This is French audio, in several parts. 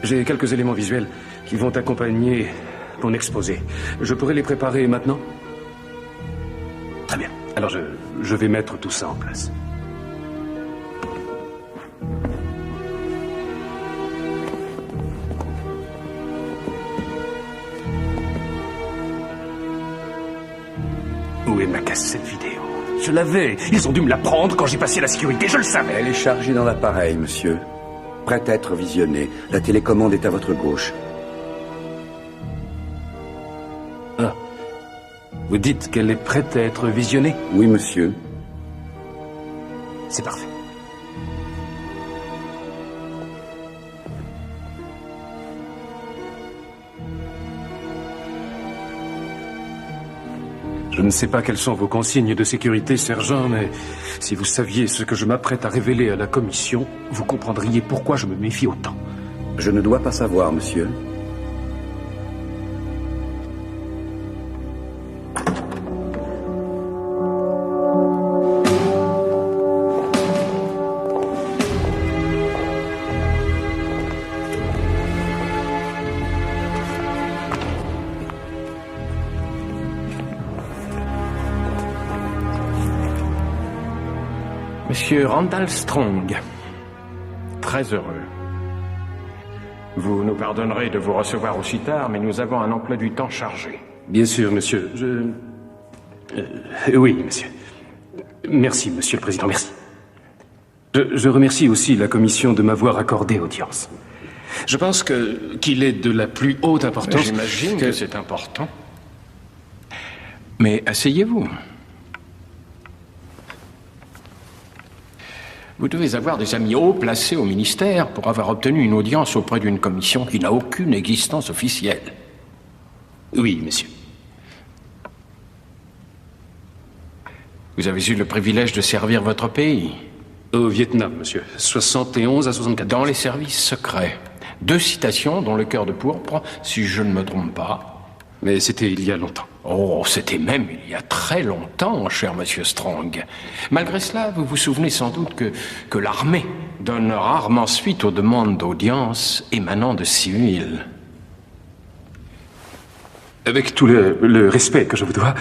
J'ai quelques éléments visuels qui vont accompagner mon exposé. Je pourrais les préparer maintenant? Très bien. Alors je vais mettre tout ça en place. Où est ma cassette vidéo? Je l'avais. Ils ont dû me la prendre quand j'ai passé la sécurité, je le savais. Elle est chargée dans l'appareil, monsieur. Prête à être visionnée. La télécommande est à votre gauche. Ah. Vous dites qu'elle est prête à être visionnée? Oui, monsieur. C'est parfait. Je ne sais pas quelles sont vos consignes de sécurité, sergent, mais si vous saviez ce que je m'apprête à révéler à la commission, vous comprendriez pourquoi je me méfie autant. Je ne dois pas savoir, monsieur. Monsieur Randall Strong, très heureux. Vous nous pardonnerez de vous recevoir aussi tard, mais nous avons un emploi du temps chargé. Bien sûr, monsieur. Oui, monsieur. Merci, monsieur le président, merci. Je remercie aussi la commission de m'avoir accordé audience. Je pense qu'il est de la plus haute importance... J'imagine que c'est important. Mais asseyez-vous. Vous devez avoir des amis haut placés au ministère pour avoir obtenu une audience auprès d'une commission qui n'a aucune existence officielle. Oui, monsieur. Vous avez eu le privilège de servir votre pays? Au Vietnam, monsieur. 71 à 74. Dans les services secrets. 2 citations, dont le cœur de pourpre, si je ne me trompe pas. Mais c'était il y a longtemps. Oh, c'était même il y a très longtemps, cher monsieur Strong. Malgré cela, vous vous souvenez sans doute que l'armée donne rarement suite aux demandes d'audience émanant de civils. Avec tout le respect que je vous dois,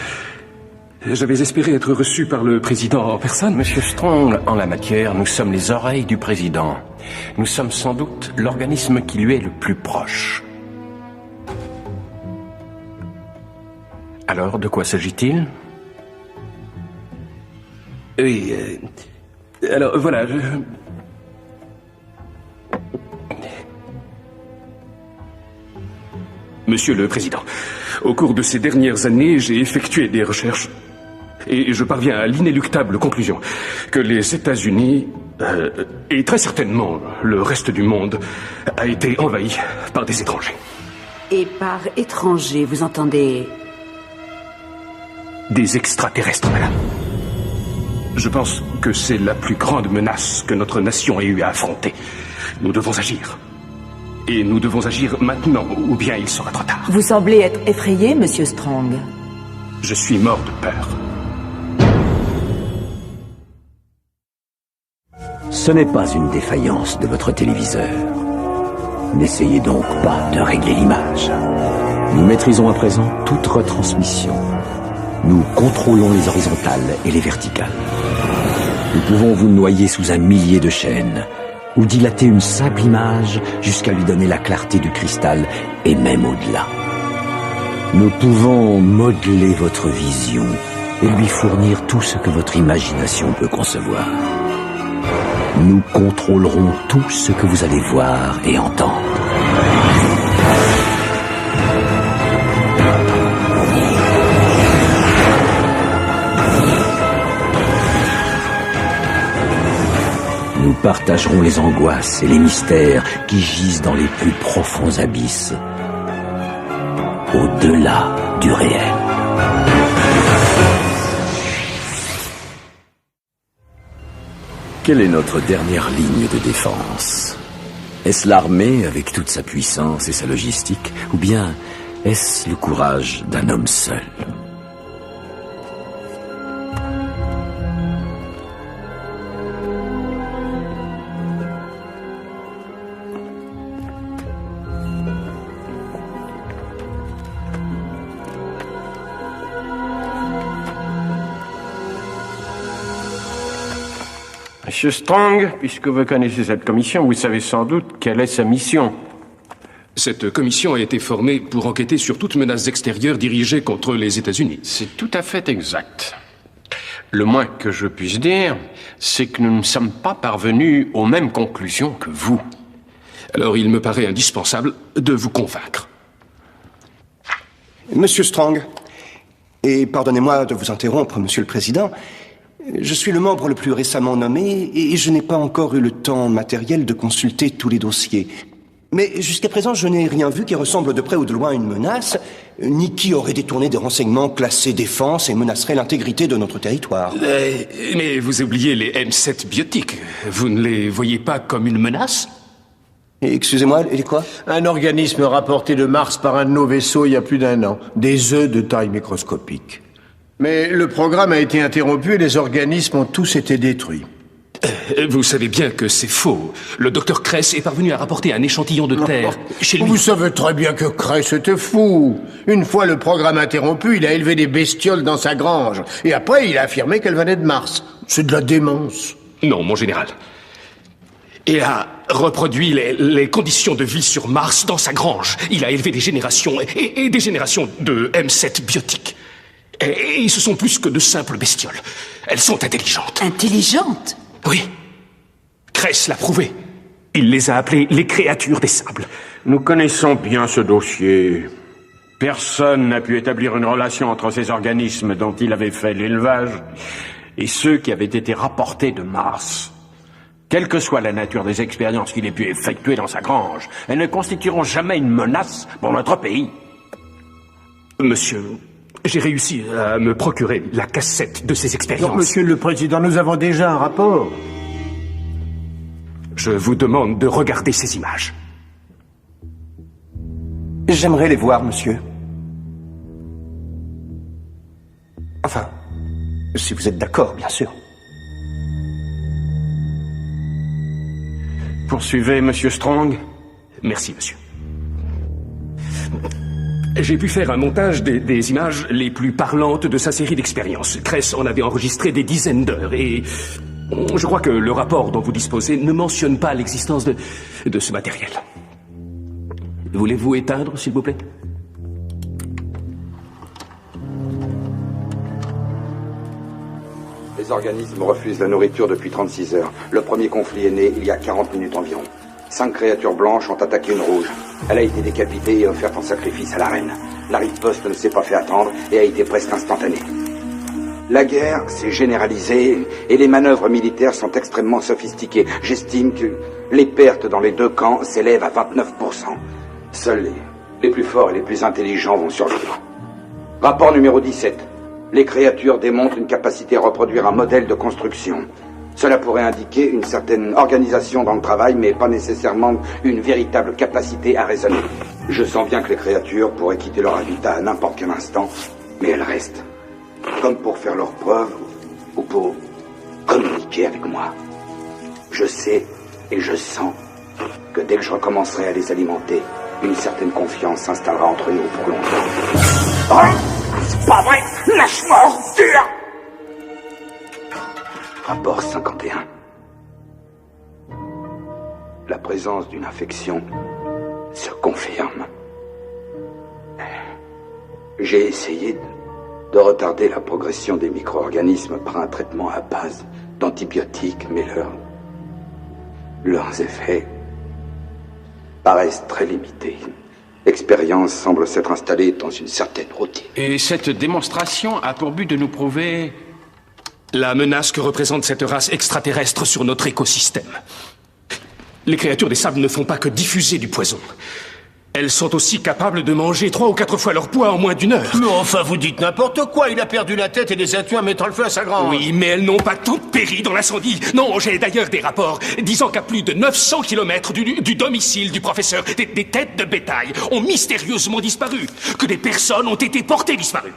j'avais espéré être reçu par le président en personne. Monsieur Strong, en la matière, nous sommes les oreilles du président. Nous sommes sans doute l'organisme qui lui est le plus proche. Alors, de quoi s'agit-il? Oui, alors voilà, Monsieur le Président, au cours de ces dernières années, j'ai effectué des recherches et je parviens à l'inéluctable conclusion que les États-Unis, et très certainement le reste du monde, a été envahi par des étrangers. Et par étrangers, vous entendez... Des extraterrestres, madame. Je pense que c'est la plus grande menace que notre nation ait eu à affronter. Nous devons agir. Et nous devons agir maintenant, ou bien il sera trop tard. Vous semblez être effrayé, monsieur Strong. Je suis mort de peur. Ce n'est pas une défaillance de votre téléviseur. N'essayez donc pas de régler l'image. Nous maîtrisons à présent toute retransmission. Nous contrôlons les horizontales et les verticales. Nous pouvons vous noyer sous un millier de chaînes, ou dilater une simple image jusqu'à lui donner la clarté du cristal, et même au-delà. Nous pouvons modeler votre vision et lui fournir tout ce que votre imagination peut concevoir. Nous contrôlerons tout ce que vous allez voir et entendre. Nous partagerons les angoisses et les mystères qui gisent dans les plus profonds abysses. au-delà du réel. Quelle est notre dernière ligne de défense? Est-ce l'armée avec toute sa puissance et sa logistique, ou bien est-ce le courage d'un homme seul? Monsieur Strong, puisque vous connaissez cette commission, vous savez sans doute quelle est sa mission. Cette commission a été formée pour enquêter sur toute menace extérieure dirigée contre les États-Unis. C'est tout à fait exact. Le moins que je puisse dire, c'est que nous ne sommes pas parvenus aux mêmes conclusions que vous. Alors il me paraît indispensable de vous convaincre. Monsieur Strong, et pardonnez-moi de vous interrompre, Monsieur le Président, je suis le membre le plus récemment nommé et je n'ai pas encore eu le temps matériel de consulter tous les dossiers. Mais jusqu'à présent, je n'ai rien vu qui ressemble de près ou de loin à une menace, ni qui aurait détourné des renseignements classés défense et menacerait l'intégrité de notre territoire. Mais vous oubliez les M7 biotiques. Vous ne les voyez pas comme une menace ? Excusez-moi, et quoi ? Un organisme rapporté de Mars par un de nos vaisseaux il y a plus d'1 an. Des œufs de taille microscopique. Mais le programme a été interrompu et les organismes ont tous été détruits. Vous savez bien que c'est faux. Le docteur Kress est parvenu à rapporter un échantillon de terre chez lui. Vous savez très bien que Kress était fou. Une fois le programme interrompu, il a élevé des bestioles dans sa grange. Et après, il a affirmé qu'elles venaient de Mars. C'est de la démence. Non, mon général. Il a reproduit les conditions de vie sur Mars dans sa grange. Il a élevé des générations et des générations de M7 biotiques. Et ce sont plus que de simples bestioles. Elles sont intelligentes. Intelligentes ? Oui. Kress l'a prouvé. Il les a appelées les créatures des sables. Nous connaissons bien ce dossier. Personne n'a pu établir une relation entre ces organismes dont il avait fait l'élevage et ceux qui avaient été rapportés de Mars. Quelle que soit la nature des expériences qu'il ait pu effectuer dans sa grange, elles ne constitueront jamais une menace pour notre pays. Monsieur, j'ai réussi à me procurer la cassette de ces expériences. Non, Monsieur le Président, nous avons déjà un rapport. Je vous demande de regarder ces images. J'aimerais les voir, monsieur. Enfin, si vous êtes d'accord, bien sûr. Poursuivez, Monsieur Strong. Merci, monsieur. J'ai pu faire un montage des images les plus parlantes de sa série d'expériences. Kress en avait enregistré des dizaines d'heures et je crois que le rapport dont vous disposez ne mentionne pas l'existence de ce matériel. Voulez-vous éteindre, s'il vous plaît ? Les organismes refusent la nourriture depuis 36 heures. Le premier conflit est né il y a 40 minutes environ. 5 créatures blanches ont attaqué une rouge. Elle a été décapitée et offerte en sacrifice à la reine. La riposte ne s'est pas fait attendre et a été presque instantanée. La guerre s'est généralisée et les manœuvres militaires sont extrêmement sophistiquées. J'estime que les pertes dans les deux camps s'élèvent à 29%. Seuls les plus forts et les plus intelligents vont survivre. Rapport numéro 17. Les créatures démontrent une capacité à reproduire un modèle de construction. Cela pourrait indiquer une certaine organisation dans le travail, mais pas nécessairement une véritable capacité à raisonner. Je sens bien que les créatures pourraient quitter leur habitat à n'importe quel instant, mais elles restent. Comme pour faire leurs preuves, ou pour communiquer avec moi. Je sais et je sens que dès que je recommencerai à les alimenter, une certaine confiance s'installera entre nous pour longtemps. Oh, c'est pas vrai! Lâche-moi, ordure! Rapport 51. La présence d'une infection se confirme. J'ai essayé de retarder la progression des micro-organismes par un traitement à base d'antibiotiques, mais leurs effets paraissent très limités. L'expérience semble s'être installée dans une certaine routine. Et cette démonstration a pour but de nous prouver la menace que représente cette race extraterrestre sur notre écosystème. Les créatures des sables ne font pas que diffuser du poison. Elles sont aussi capables de manger 3 ou 4 fois leur poids en moins d'1 heure. Mais enfin, vous dites n'importe quoi. Il a perdu la tête et les a tués en mettant le feu à sa grange. Oui, mais elles n'ont pas tant péri dans l'incendie. Non, j'ai d'ailleurs des rapports disant qu'à plus de 900 km du domicile du professeur, des têtes de bétail ont mystérieusement disparu, que des personnes ont été portées disparues,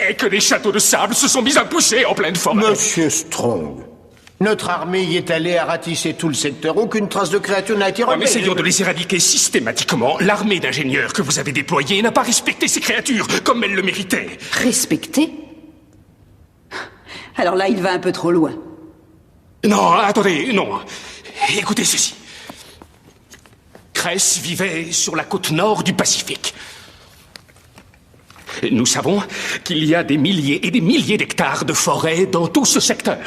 et que des châteaux de sable se sont mis à pousser en pleine forêt. Monsieur Strong, notre armée y est allée à ratisser tout le secteur. Aucune trace de créature n'a été relevée. Essayons de les éradiquer systématiquement. L'armée d'ingénieurs que vous avez déployée n'a pas respecté ces créatures comme elles le méritaient. Respecté? Alors là, il va un peu trop loin. Non, attendez, non. Écoutez ceci. Cress vivait sur la côte nord du Pacifique. Nous savons qu'il y a des milliers et des milliers d'hectares de forêt dans tout ce secteur,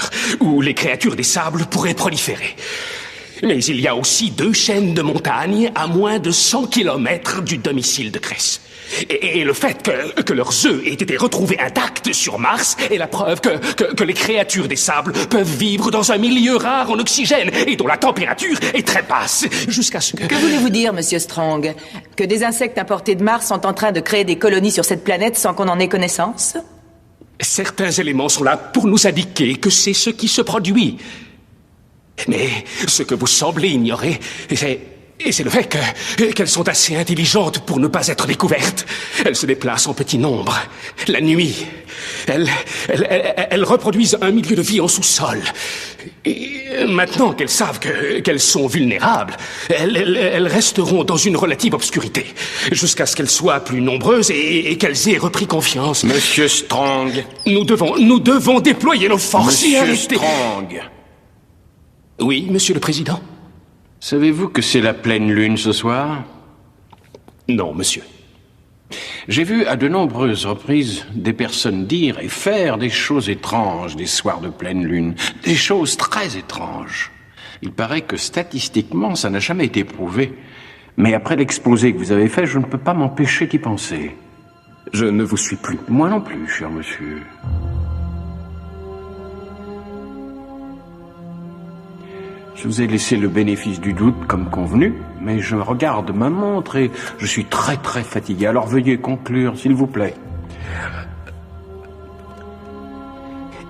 où les créatures des sables pourraient proliférer. Mais il y a aussi 2 chaînes de montagnes à moins de 100 km du domicile de Cress. Et le fait que leurs œufs aient été retrouvés intacts sur Mars est la preuve que les créatures des sables peuvent vivre dans un milieu rare en oxygène et dont la température est très basse, jusqu'à ce que... Que voulez-vous dire, Monsieur Strong? Que des insectes importés de Mars sont en train de créer des colonies sur cette planète sans qu'on en ait connaissance? Certains éléments sont là pour nous indiquer que c'est ce qui se produit. Mais ce que vous semblez ignorer, c'est le fait qu'elles sont assez intelligentes pour ne pas être découvertes. Elles se déplacent en petit nombre. La nuit, elles reproduisent un milieu de vie en sous-sol. Et maintenant qu'elles savent qu'elles sont vulnérables, elles resteront dans une relative obscurité, jusqu'à ce qu'elles soient plus nombreuses et qu'elles aient repris confiance. Monsieur Strong. Nous devons déployer nos forces. Monsieur Strong. Oui, Monsieur le Président. Savez-vous que c'est la pleine lune ce soir? Non, monsieur. J'ai vu à de nombreuses reprises des personnes dire et faire des choses étranges des soirs de pleine lune. Des choses très étranges. Il paraît que statistiquement, ça n'a jamais été prouvé. Mais après l'exposé que vous avez fait, je ne peux pas m'empêcher d'y penser. Je ne vous suis plus. Moi non plus, cher monsieur. Je vous ai laissé le bénéfice du doute comme convenu, mais je regarde ma montre et je suis très très fatigué. Alors veuillez conclure, s'il vous plaît.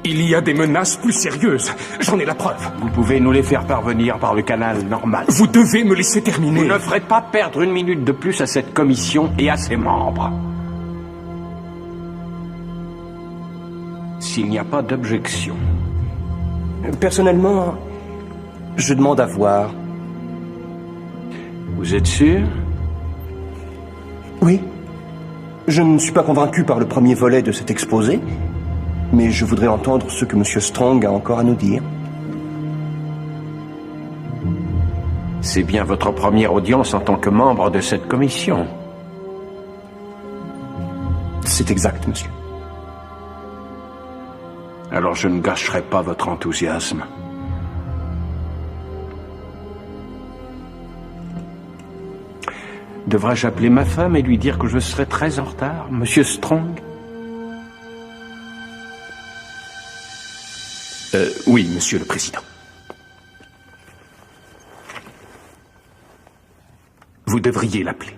Il y a des menaces plus sérieuses. J'en ai la preuve. Vous pouvez nous les faire parvenir par le canal normal. Vous devez me laisser terminer. Vous ne ferez pas perdre 1 minute de plus à cette commission et à ses membres. S'il n'y a pas d'objection. Personnellement, je demande à voir. Vous êtes sûr? Oui. Je ne suis pas convaincu par le premier volet de cet exposé, mais je voudrais entendre ce que M. Strong a encore à nous dire. C'est bien votre première audience en tant que membre de cette commission. C'est exact, monsieur. Alors je ne gâcherai pas votre enthousiasme. Devrais-je appeler ma femme et lui dire que je serai très en retard, Monsieur Strong? Oui, Monsieur le Président. Vous devriez l'appeler.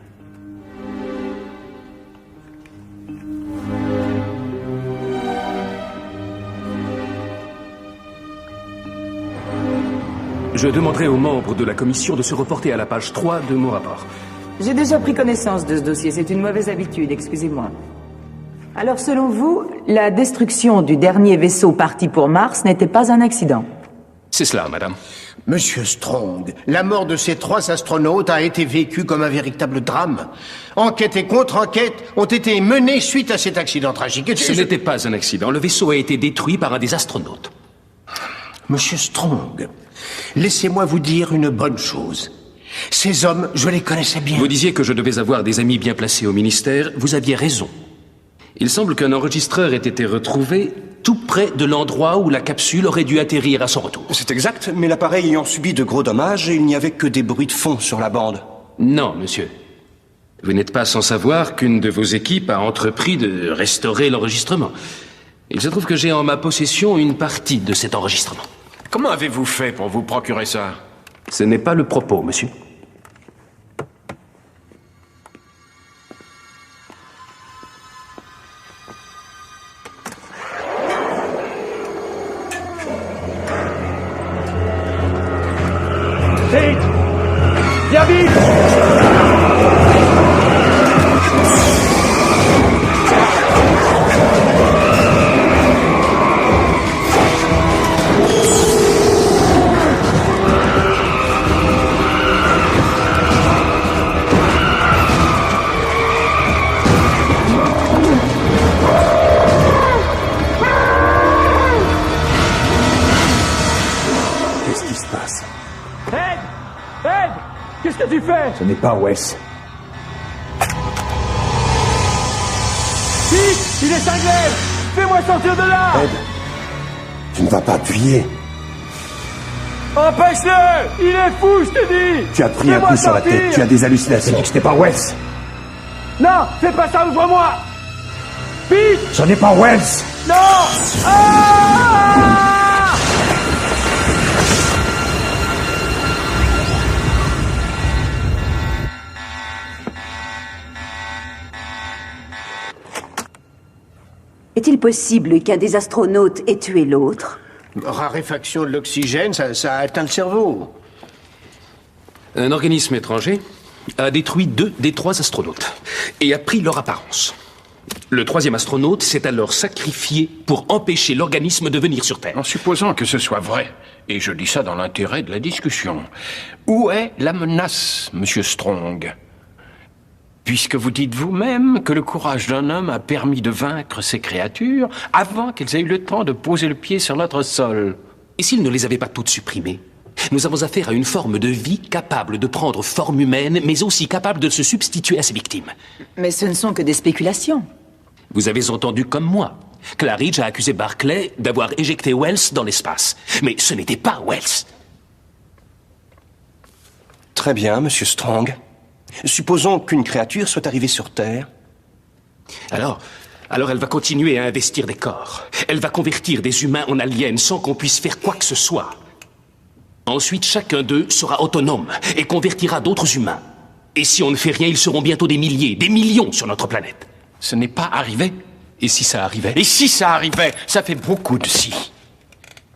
Je demanderai aux membres de la commission de se reporter à la page 3 de mon rapport. J'ai déjà pris connaissance de ce dossier, c'est une mauvaise habitude, excusez-moi. Alors selon vous, la destruction du dernier vaisseau parti pour Mars n'était pas un accident? C'est cela, madame. Monsieur Strong, la mort de ces 3 astronautes a été vécue comme un véritable drame. Enquête et contre-enquête ont été menées suite à cet accident tragique. Ce n'était pas un accident, le vaisseau a été détruit par un des astronautes. Monsieur Strong, laissez-moi vous dire une bonne chose. Ces hommes, je les connaissais bien. Vous disiez que je devais avoir des amis bien placés au ministère. Vous aviez raison. Il semble qu'un enregistreur ait été retrouvé tout près de l'endroit où la capsule aurait dû atterrir à son retour. C'est exact, mais l'appareil ayant subi de gros dommages, il n'y avait que des bruits de fond sur la bande. Non, monsieur. Vous n'êtes pas sans savoir qu'une de vos équipes a entrepris de restaurer l'enregistrement. Il se trouve que j'ai en ma possession une partie de cet enregistrement. Comment avez-vous fait pour vous procurer ça? Ce n'est pas le propos, monsieur. Ce n'est pas Wells. Vite! Il est cinglé! Fais-moi sortir de là! Ed, tu ne vas pas appuyer. Empêche-le! Il est fou, je te dis! Tu as pris un coup sur la tête, tu as des hallucinations. Je dis que ce n'est pas Wells. Non! Fais pas ça, ouvre-moi! Vite! Ce n'est pas Wells. Non! Ah! Est-il possible qu'un des astronautes ait tué l'autre? Raréfaction de l'oxygène, ça a atteint le cerveau. Un organisme étranger a détruit 2 des 3 astronautes et a pris leur apparence. Le 3e astronaute s'est alors sacrifié pour empêcher l'organisme de venir sur Terre. En supposant que ce soit vrai, et je dis ça dans l'intérêt de la discussion, où est la menace, Monsieur Strong? Puisque vous dites vous-même que le courage d'un homme a permis de vaincre ces créatures avant qu'elles aient eu le temps de poser le pied sur notre sol. Et s'ils ne les avaient pas toutes supprimées? Nous avons affaire à une forme de vie capable de prendre forme humaine, mais aussi capable de se substituer à ses victimes. Mais ce ne sont que des spéculations. Vous avez entendu comme moi. Claridge a accusé Barclay d'avoir éjecté Wells dans l'espace. Mais ce n'était pas Wells. Très bien, Monsieur Strong. Supposons qu'une créature soit arrivée sur Terre. Alors elle va continuer à investir des corps. Elle va convertir des humains en aliens sans qu'on puisse faire quoi que ce soit. Ensuite, chacun d'eux sera autonome et convertira d'autres humains. Et si on ne fait rien, ils seront bientôt des milliers, des millions sur notre planète. Ce n'est pas arrivé. Et si ça arrivait? Et si ça arrivait? Ça fait beaucoup de si.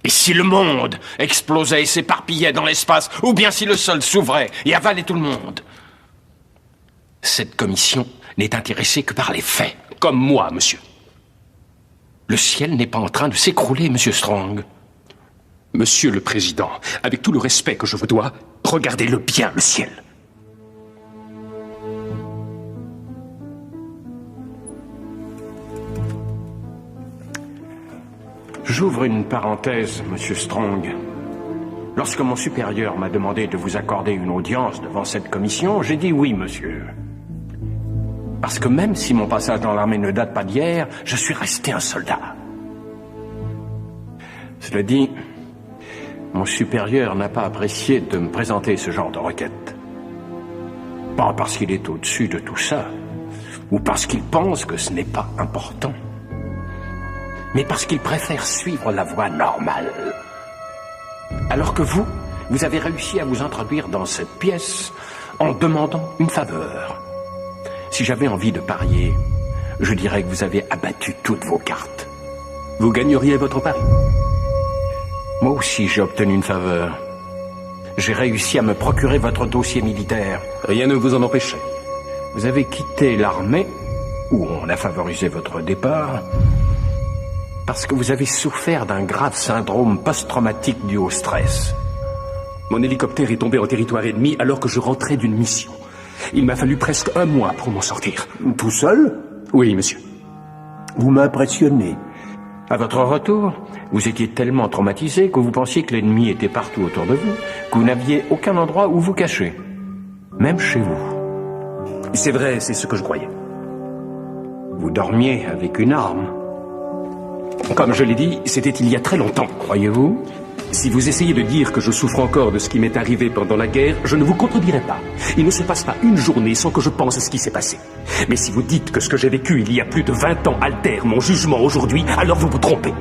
Et si le monde explosait et s'éparpillait dans l'espace, ou bien si le sol s'ouvrait et avalait tout le monde? Cette commission n'est intéressée que par les faits, comme moi, monsieur. Le ciel n'est pas en train de s'écrouler, monsieur Strong. Monsieur le Président, avec tout le respect que je vous dois, regardez-le bien, le ciel. J'ouvre une parenthèse, monsieur Strong. Lorsque mon supérieur m'a demandé de vous accorder une audience devant cette commission, j'ai dit oui, monsieur. Parce que même si mon passage dans l'armée ne date pas d'hier, je suis resté un soldat. Cela dit, mon supérieur n'a pas apprécié de me présenter ce genre de requête. Pas parce qu'il est au-dessus de tout ça, ou parce qu'il pense que ce n'est pas important, mais parce qu'il préfère suivre la voie normale. Alors que vous avez réussi à vous introduire dans cette pièce en demandant une faveur. Si j'avais envie de parier, je dirais que vous avez abattu toutes vos cartes. Vous gagneriez votre pari. Moi aussi, j'ai obtenu une faveur. J'ai réussi à me procurer votre dossier militaire. Rien ne vous en empêchait. Vous avez quitté l'armée, où on a favorisé votre départ, parce que vous avez souffert d'un grave syndrome post-traumatique dû au stress. Mon hélicoptère est tombé en territoire ennemi alors que je rentrais d'une mission. Il m'a fallu presque 1 mois pour m'en sortir. Tout seul? Oui, monsieur. Vous m'impressionnez. À votre retour, vous étiez tellement traumatisé que vous pensiez que l'ennemi était partout autour de vous, que vous n'aviez aucun endroit où vous cacher. Même chez vous. C'est vrai, c'est ce que je croyais. Vous dormiez avec une arme. Comme je l'ai dit, c'était il y a très longtemps. Croyez-vous? Si vous essayez de dire que je souffre encore de ce qui m'est arrivé pendant la guerre, je ne vous contredirai pas. Il ne se passe pas une journée sans que je pense à ce qui s'est passé. Mais si vous dites que ce que j'ai vécu il y a plus de 20 ans altère mon jugement aujourd'hui, alors vous vous trompez.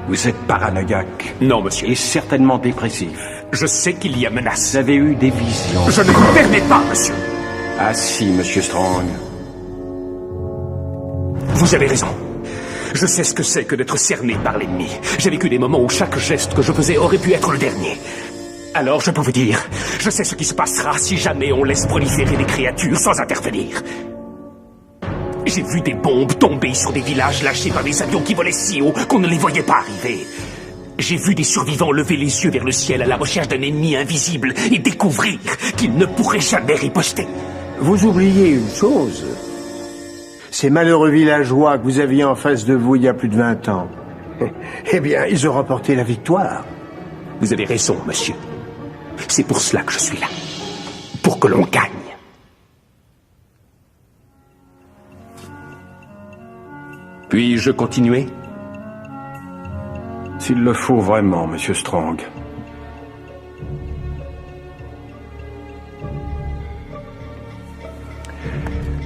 Vous êtes paranoïaque. Non, monsieur. Et certainement dépressif. Je sais qu'il y a menace. Vous avez eu des visions. Je ne vous permets pas, monsieur. Ah si, monsieur Strong. Vous avez raison. Je sais ce que c'est que d'être cerné par l'ennemi. J'ai vécu des moments où chaque geste que je faisais aurait pu être le dernier. Alors je peux vous dire, je sais ce qui se passera si jamais on laisse proliférer des créatures sans intervenir. J'ai vu des bombes tomber sur des villages lâchés par des avions qui volaient si haut qu'on ne les voyait pas arriver. J'ai vu des survivants lever les yeux vers le ciel à la recherche d'un ennemi invisible et découvrir qu'ils ne pourraient jamais riposter. Vous oubliez une chose. Ces malheureux villageois que vous aviez en face de vous il y a plus de 20 ans, eh bien, ils ont remporté la victoire. Vous avez raison, monsieur. C'est pour cela que je suis là. Pour que l'on gagne. Puis-je continuer? S'il le faut vraiment, Monsieur Strong.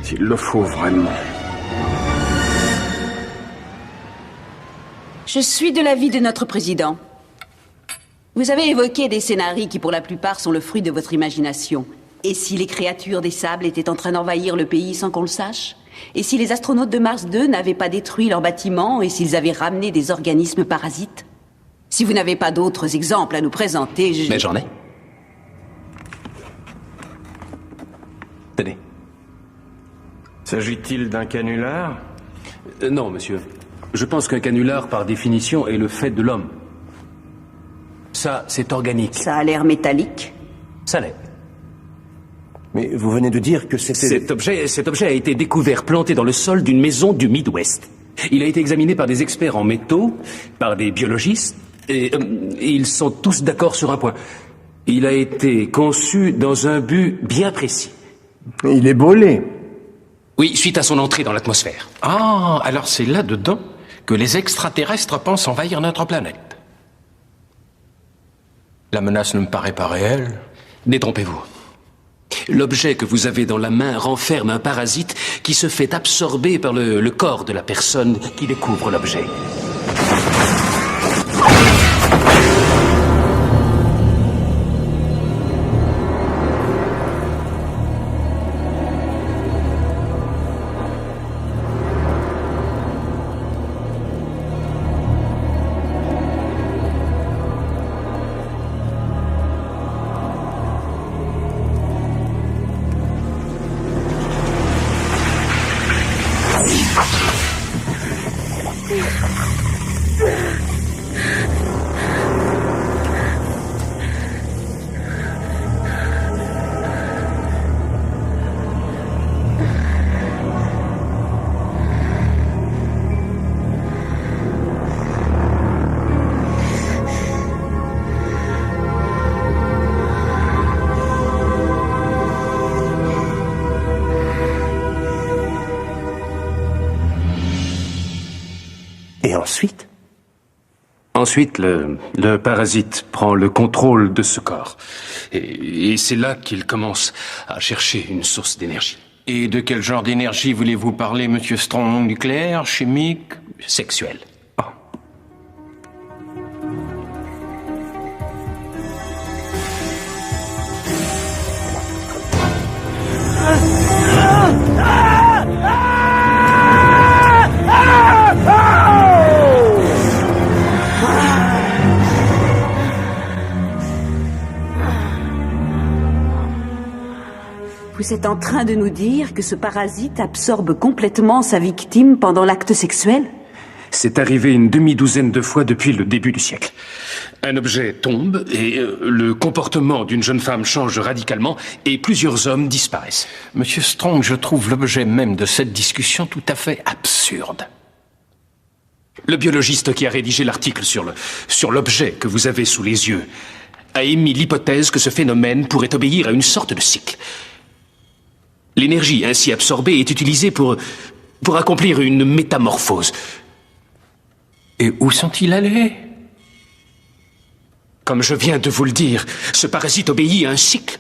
S'il le faut vraiment. Je suis de l'avis de notre président. Vous avez évoqué des scénarios qui, pour la plupart, sont le fruit de votre imagination. Et si les créatures des sables étaient en train d'envahir le pays sans qu'on le sache? Et si les astronautes de Mars 2 n'avaient pas détruit leurs bâtiments et s'ils avaient ramené des organismes parasites? Si vous n'avez pas d'autres exemples à nous présenter, Mais j'en ai. Tenez. S'agit-il d'un canular? Non, monsieur. Je pense qu'un canular, par définition, est le fait de l'homme. Ça, c'est organique. Ça a l'air métallique. Ça l'est. Mais vous venez de dire que c'était... Cet objet a été découvert planté dans le sol d'une maison du Midwest. Il a été examiné par des experts en métaux, par des biologistes, et ils sont tous d'accord sur un point. Il a été conçu dans un but bien précis. Il est brûlé. Oui, suite à son entrée dans l'atmosphère. Ah, alors c'est là-dedans que les extraterrestres pensent envahir notre planète. La menace ne me paraît pas réelle. Détrompez-vous. L'objet que vous avez dans la main renferme un parasite qui se fait absorber par le corps de la personne qui découvre l'objet. Ensuite, le parasite prend le contrôle de ce corps. Et c'est là qu'il commence à chercher une source d'énergie. Et de quel genre d'énergie voulez-vous parler, Monsieur Strong? Nucléaire, chimique, sexuelle? Vous êtes en train de nous dire que ce parasite absorbe complètement sa victime pendant l'acte sexuel? C'est arrivé une demi-douzaine de fois depuis le début du siècle. Un objet tombe et le comportement d'une jeune femme change radicalement et plusieurs hommes disparaissent. Monsieur Strong, je trouve l'objet même de cette discussion tout à fait absurde. Le biologiste qui a rédigé l'article sur l'objet que vous avez sous les yeux a émis l'hypothèse que ce phénomène pourrait obéir à une sorte de cycle. L'énergie ainsi absorbée est utilisée pour accomplir une métamorphose. Et où sont-ils allés? Comme je viens de vous le dire, ce parasite obéit à un cycle.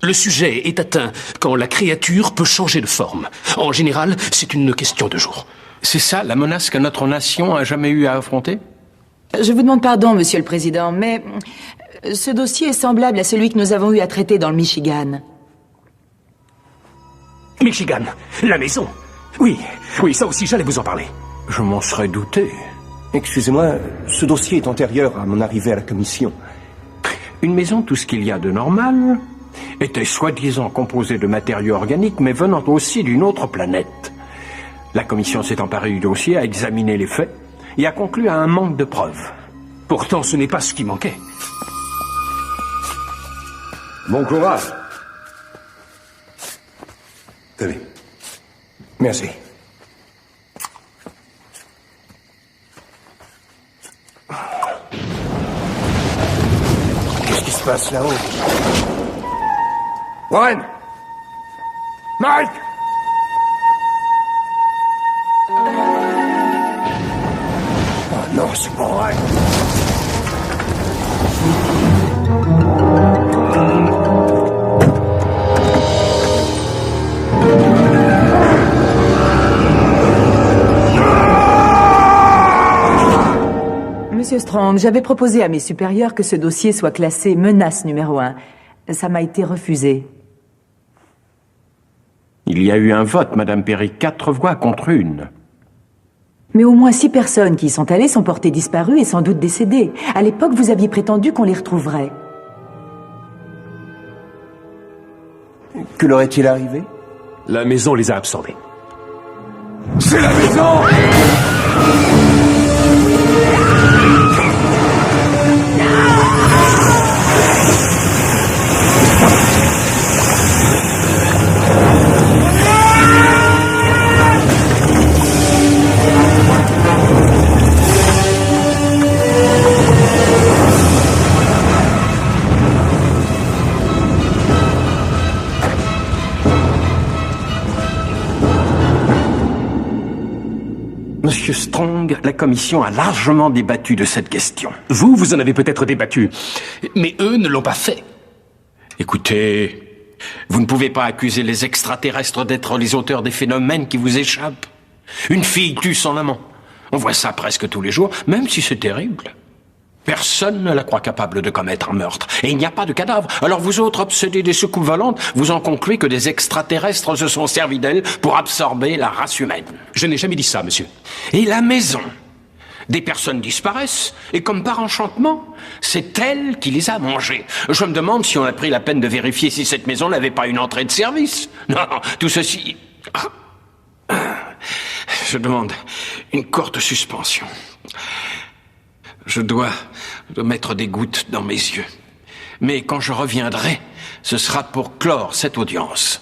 Le sujet est atteint quand la créature peut changer de forme. En général, c'est une question de jours. C'est ça la menace que notre nation a jamais eu à affronter? Je vous demande pardon, Monsieur le Président, mais ce dossier est semblable à celui que nous avons eu à traiter dans le Michigan. Michigan, la maison. Oui, ça aussi, j'allais vous en parler. Je m'en serais douté. Excusez-moi, ce dossier est antérieur à mon arrivée à la commission. Une maison, tout ce qu'il y a de normal, était soi-disant composée de matériaux organiques, mais venant aussi d'une autre planète. La commission s'est emparée du dossier, a examiné les faits et a conclu à un manque de preuves. Pourtant, ce n'est pas ce qui manquait. Bon courage. Tenez. Merci. Qu'est-ce qui se passe là-haut? Warren! Mike! Oh non, c'est pas vrai! Monsieur Strong, j'avais proposé à mes supérieurs que ce dossier soit classé menace numéro 1. Ça m'a été refusé. Il y a eu un vote, Madame Perry, 4 voix contre 1. Mais au moins 6 personnes qui y sont allées sont portées disparues et sans doute décédées. À l'époque, vous aviez prétendu qu'on les retrouverait. Que leur est-il arrivé? La maison les a absorbés. C'est la maison! Monsieur Strong, la commission a largement débattu de cette question. Vous en avez peut-être débattu, mais eux ne l'ont pas fait. Écoutez, vous ne pouvez pas accuser les extraterrestres d'être les auteurs des phénomènes qui vous échappent. Une fille tue son amant. On voit ça presque tous les jours, même si c'est terrible. Personne ne la croit capable de commettre un meurtre. Et il n'y a pas de cadavre. Alors vous autres obsédés des soucoupes volantes, vous en concluez que des extraterrestres se sont servis d'elles pour absorber la race humaine. Je n'ai jamais dit ça, monsieur. Et la maison? Des personnes disparaissent, et comme par enchantement, c'est elle qui les a mangées. Je me demande si on a pris la peine de vérifier si cette maison n'avait pas une entrée de service. Non, tout ceci... Je demande une courte suspension. Je dois mettre des gouttes dans mes yeux. Mais quand je reviendrai, ce sera pour clore cette audience.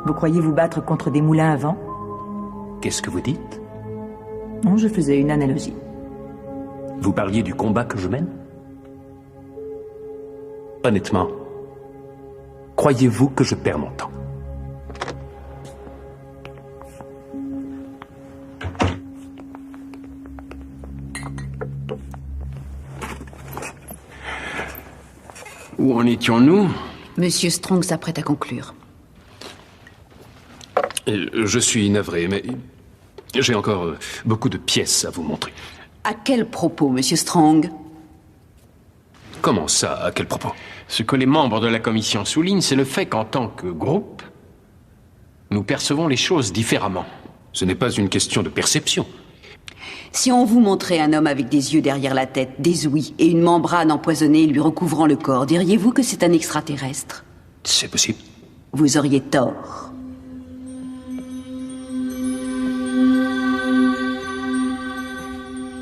Vous croyez vous battre contre des moulins à vent? Qu'est-ce que vous dites? Non, je faisais une analogie. Vous parliez du combat que je mène? Honnêtement, croyez-vous que je perds mon temps? Où en étions-nous? Monsieur Strong s'apprête à conclure. Je suis navré, mais j'ai encore beaucoup de pièces à vous montrer. À quel propos, Monsieur Strong? Comment ça, à quel propos? Ce que les membres de la commission soulignent, c'est le fait qu'en tant que groupe, nous percevons les choses différemment. Ce n'est pas une question de perception. Si on vous montrait un homme avec des yeux derrière la tête, des ouïes et une membrane empoisonnée lui recouvrant le corps, diriez-vous que c'est un extraterrestre? C'est possible. Vous auriez tort.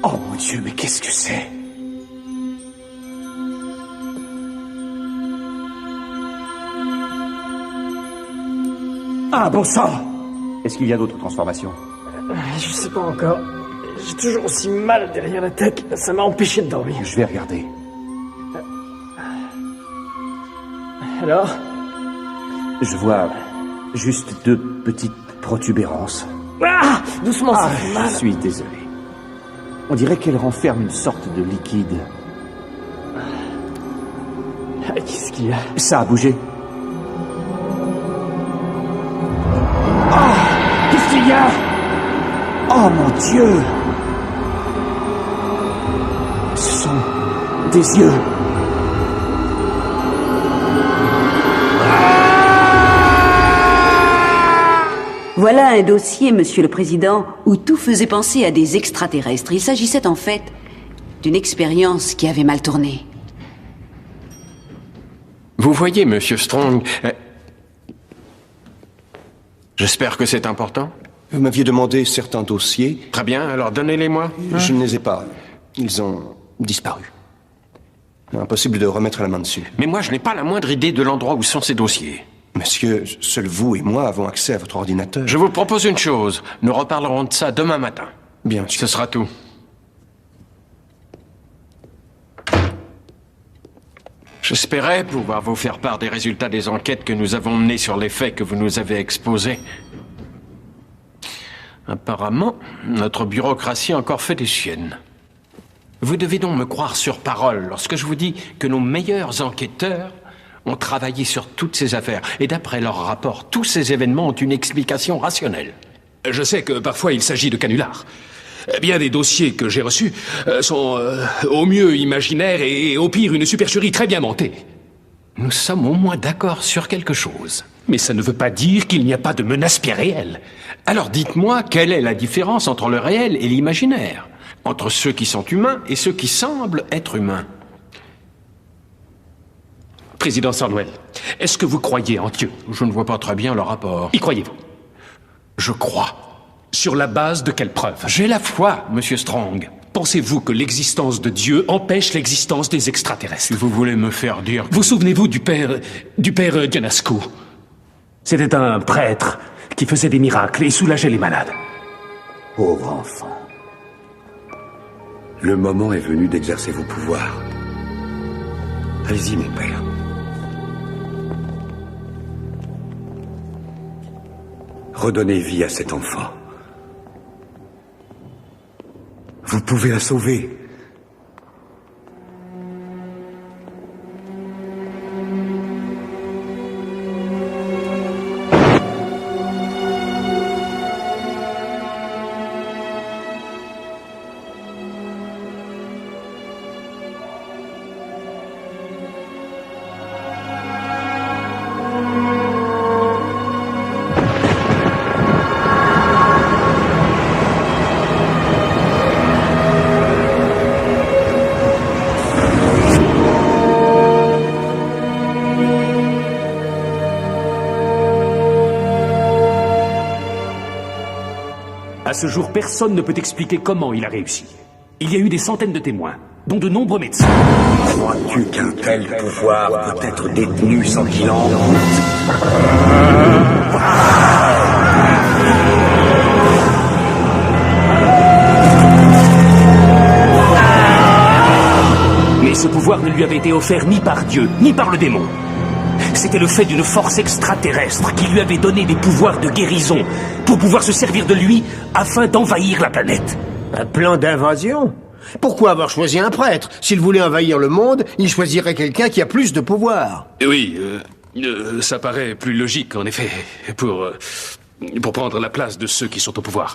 Oh mon Dieu, mais qu'est-ce que c'est? Ah, bon sang! Est-ce qu'il y a d'autres transformations? Je sais pas encore. J'ai toujours aussi mal derrière la tête. Ça m'a empêché de dormir. Je vais regarder. Alors? Je vois juste 2 petites protubérances. Ah! Doucement, ça fait mal. Je suis désolé. On dirait qu'elle renferme une sorte de liquide. Qu'est-ce qu'il y a? Ça a bougé. Qu'est-ce qu'il y a? Oh mon Dieu! Ce sont des yeux. Voilà un dossier, Monsieur le Président, où tout faisait penser à des extraterrestres. Il s'agissait en fait d'une expérience qui avait mal tourné. Vous voyez, Monsieur Strong... J'espère que c'est important. Vous m'aviez demandé certains dossiers. Très bien, alors donnez-les-moi. Je ne les ai pas. Ils ont disparu. Impossible de remettre la main dessus. Mais moi, je n'ai pas la moindre idée de l'endroit où sont ces dossiers. Monsieur, seul vous et moi avons accès à votre ordinateur. Je vous propose une chose. Nous reparlerons de ça demain matin. Bien sûr. Ce sera tout. J'espérais pouvoir vous faire part des résultats des enquêtes que nous avons menées sur les faits que vous nous avez exposés. Apparemment, notre bureaucratie a encore fait des siennes. Vous devez donc me croire sur parole lorsque je vous dis que nos meilleurs enquêteurs ont travaillé sur toutes ces affaires. Et d'après leur rapport, tous ces événements ont une explication rationnelle. Je sais que parfois il s'agit de canulars. Bien des dossiers que j'ai reçus sont au mieux imaginaires et au pire une supercherie très bien montée. Nous sommes au moins d'accord sur quelque chose. Mais ça ne veut pas dire qu'il n'y a pas de menace bien réelle. Alors dites-moi, quelle est la différence entre le réel et l'imaginaire? Entre ceux qui sont humains et ceux qui semblent être humains? Président Sandwell, est-ce que vous croyez en Dieu? Je ne vois pas très bien le rapport. Y croyez-vous? Je crois. Sur la base de quelle preuve? J'ai la foi, Monsieur Strong. Pensez-vous que l'existence de Dieu empêche l'existence des extraterrestres? Vous voulez me faire dire... Vous souvenez-vous du père Dionasco? C'était un prêtre qui faisait des miracles et soulageait les malades. Pauvre enfant. Le moment est venu d'exercer vos pouvoirs. Allez-y, mon père. Redonnez vie à cet enfant. Vous pouvez la sauver. À ce jour, personne ne peut expliquer comment il a réussi. Il y a eu des centaines de témoins, dont de nombreux médecins. Crois-tu qu'un tel pouvoir peut être détenu sans qu'il en honte? Mais ce pouvoir ne lui avait été offert ni par Dieu, ni par le démon. C'était le fait d'une force extraterrestre qui lui avait donné des pouvoirs de guérison pour pouvoir se servir de lui afin d'envahir la planète. Un plan d'invasion? Pourquoi avoir choisi un prêtre? S'il voulait envahir le monde, il choisirait quelqu'un qui a plus de pouvoir. Oui, ça paraît plus logique, en effet, pour prendre la place de ceux qui sont au pouvoir.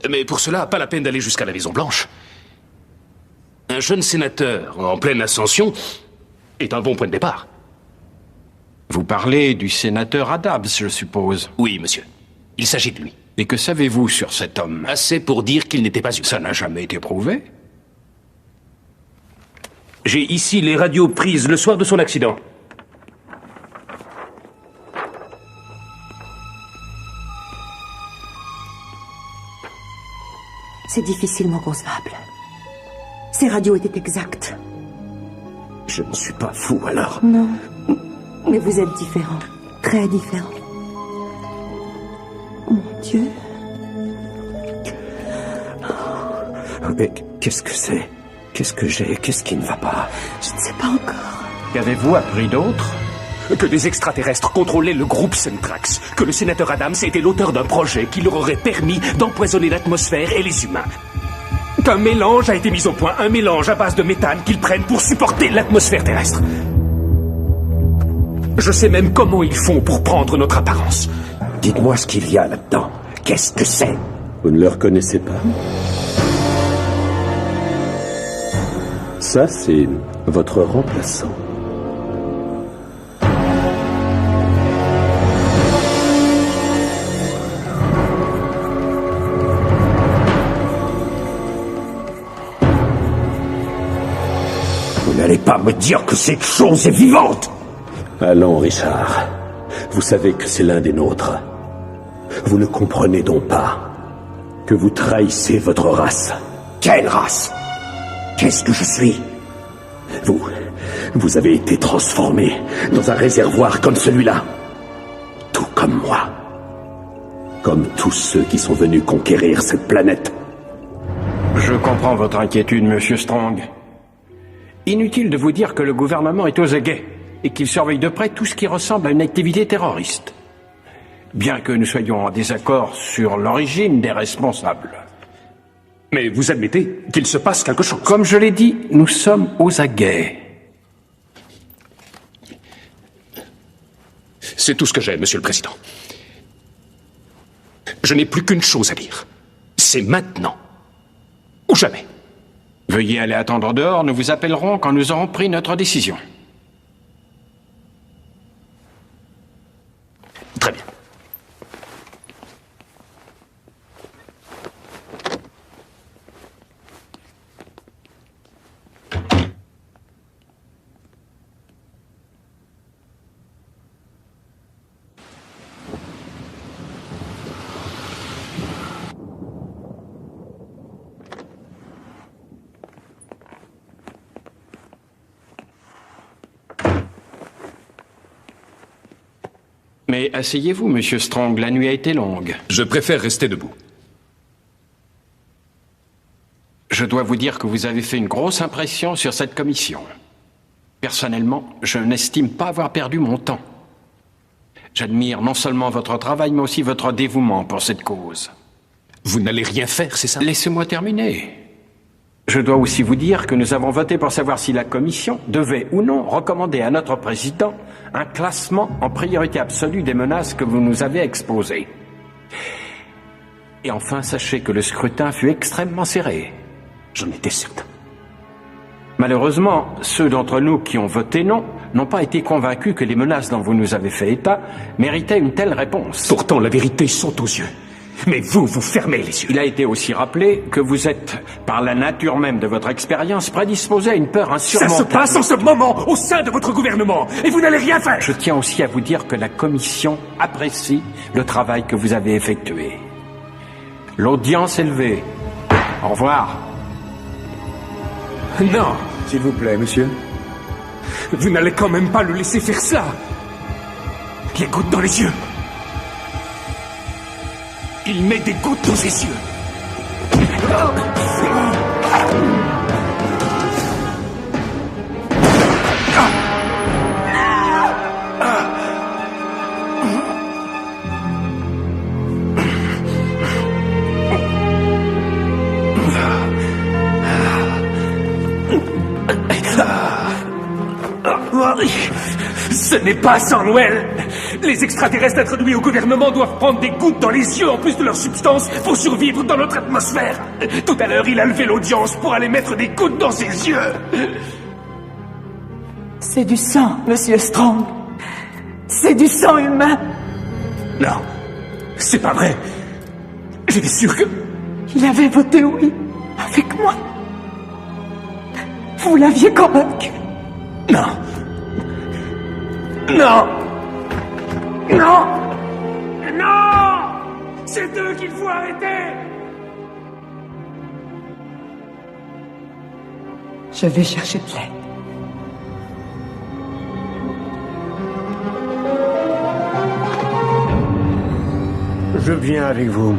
Mais pour cela, pas la peine d'aller jusqu'à la Maison-Blanche. Un jeune sénateur en pleine ascension est un bon point de départ. Vous parlez du sénateur Adams, je suppose. Oui, monsieur. Il s'agit de lui. Et que savez-vous sur cet homme? Assez pour dire qu'il n'était pas humain. Ça n'a jamais été prouvé. J'ai ici les radios prises le soir de son accident. C'est difficilement concevable. Ces radios étaient exactes. Je ne suis pas fou, alors. Non. Mais vous êtes différent. Très différent. Mon Dieu. Mais qu'est-ce que c'est? Qu'est-ce que j'ai? Qu'est-ce qui ne va pas? Je ne sais pas encore. Qu'avez-vous appris d'autre? Que des extraterrestres contrôlaient le groupe Centrax. Que le sénateur Adams était l'auteur d'un projet qui leur aurait permis d'empoisonner l'atmosphère et les humains. Qu'un mélange a été mis au point, un mélange à base de méthane qu'ils prennent pour supporter l'atmosphère terrestre. Je sais même comment ils font pour prendre notre apparence. Dites-moi ce qu'il y a là-dedans. Qu'est-ce que c'est? Vous ne le reconnaissez pas? Ça, c'est votre remplaçant. Vous n'allez pas me dire que cette chose est vivante! Allons, Richard. Vous savez que c'est l'un des nôtres. Vous ne comprenez donc pas que vous trahissez votre race. Quelle race? Qu'est-ce que je suis? Vous avez été transformé dans un réservoir comme celui-là. Tout comme moi. Comme tous ceux qui sont venus conquérir cette planète. Je comprends votre inquiétude, Monsieur Strong. Inutile de vous dire que le gouvernement est aux aguets et qu'il surveille de près tout ce qui ressemble à une activité terroriste. Bien que nous soyons en désaccord sur l'origine des responsables. Mais vous admettez qu'il se passe quelque chose. Comme je l'ai dit, nous sommes aux aguets. C'est tout ce que j'ai, Monsieur le Président. Je n'ai plus qu'une chose à dire. C'est maintenant. Ou jamais. Veuillez aller attendre dehors, nous vous appellerons quand nous aurons pris notre décision. Très bien. Mais asseyez-vous, Monsieur Strong, la nuit a été longue. Je préfère rester debout. Je dois vous dire que vous avez fait une grosse impression sur cette commission. Personnellement, je n'estime pas avoir perdu mon temps. J'admire non seulement votre travail, mais aussi votre dévouement pour cette cause. Vous n'allez rien faire, c'est ça? Laissez-moi terminer. Je dois aussi vous dire que nous avons voté pour savoir si la commission devait ou non recommander à notre président un classement en priorité absolue des menaces que vous nous avez exposées. Et enfin, sachez que le scrutin fut extrêmement serré. J'en étais certain. Malheureusement, ceux d'entre nous qui ont voté non n'ont pas été convaincus que les menaces dont vous nous avez fait état méritaient une telle réponse. Pourtant, la vérité saute aux yeux. Mais vous fermez les yeux. Il a été aussi rappelé que vous êtes, par la nature même de votre expérience, prédisposé à une peur insurmontable. Ça se passe en ce moment, au sein de votre gouvernement, et vous n'allez rien faire. Je tiens aussi à vous dire que la commission apprécie le travail que vous avez effectué. L'audience est levée. Au revoir. Non. S'il vous plaît, monsieur. Vous n'allez quand même pas le laisser faire cela. Les gouttes dans les yeux. Il met des gouttes dans ses yeux. Ce n'est pas sans Noël. Les extraterrestres introduits au gouvernement doivent prendre des gouttes dans les yeux en plus de leur substance pour survivre dans notre atmosphère. Tout à l'heure, il a levé l'audience pour aller mettre des gouttes dans ses yeux. C'est du sang, Monsieur Strong. C'est du sang humain. Non, c'est pas vrai. J'étais sûr que... Il avait voté oui, avec moi. Vous l'aviez convaincu. Non. Non. Non. Non. C'est eux qu'il faut arrêter. Je vais chercher de l'aide. Je viens avec vous.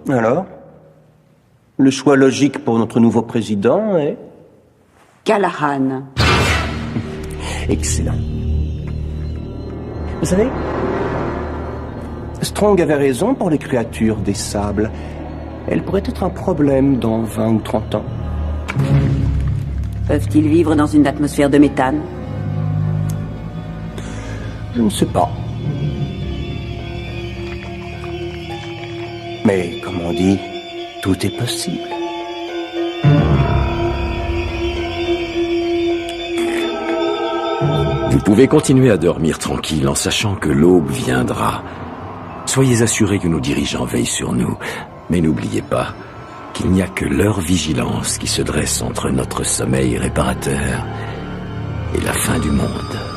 Alors? Le choix logique pour notre nouveau président est... Callahan. Excellent. Vous savez, Strong avait raison pour les créatures des sables. Elles pourraient être un problème dans 20 ou 30 ans. Peuvent-ils vivre dans une atmosphère de méthane? Je ne sais pas. Mais, comme on dit, tout est possible. Vous pouvez continuer à dormir tranquille en sachant que l'aube viendra. Soyez assurés que nos dirigeants veillent sur nous. Mais n'oubliez pas qu'il n'y a que leur vigilance qui se dresse entre notre sommeil réparateur et la fin du monde.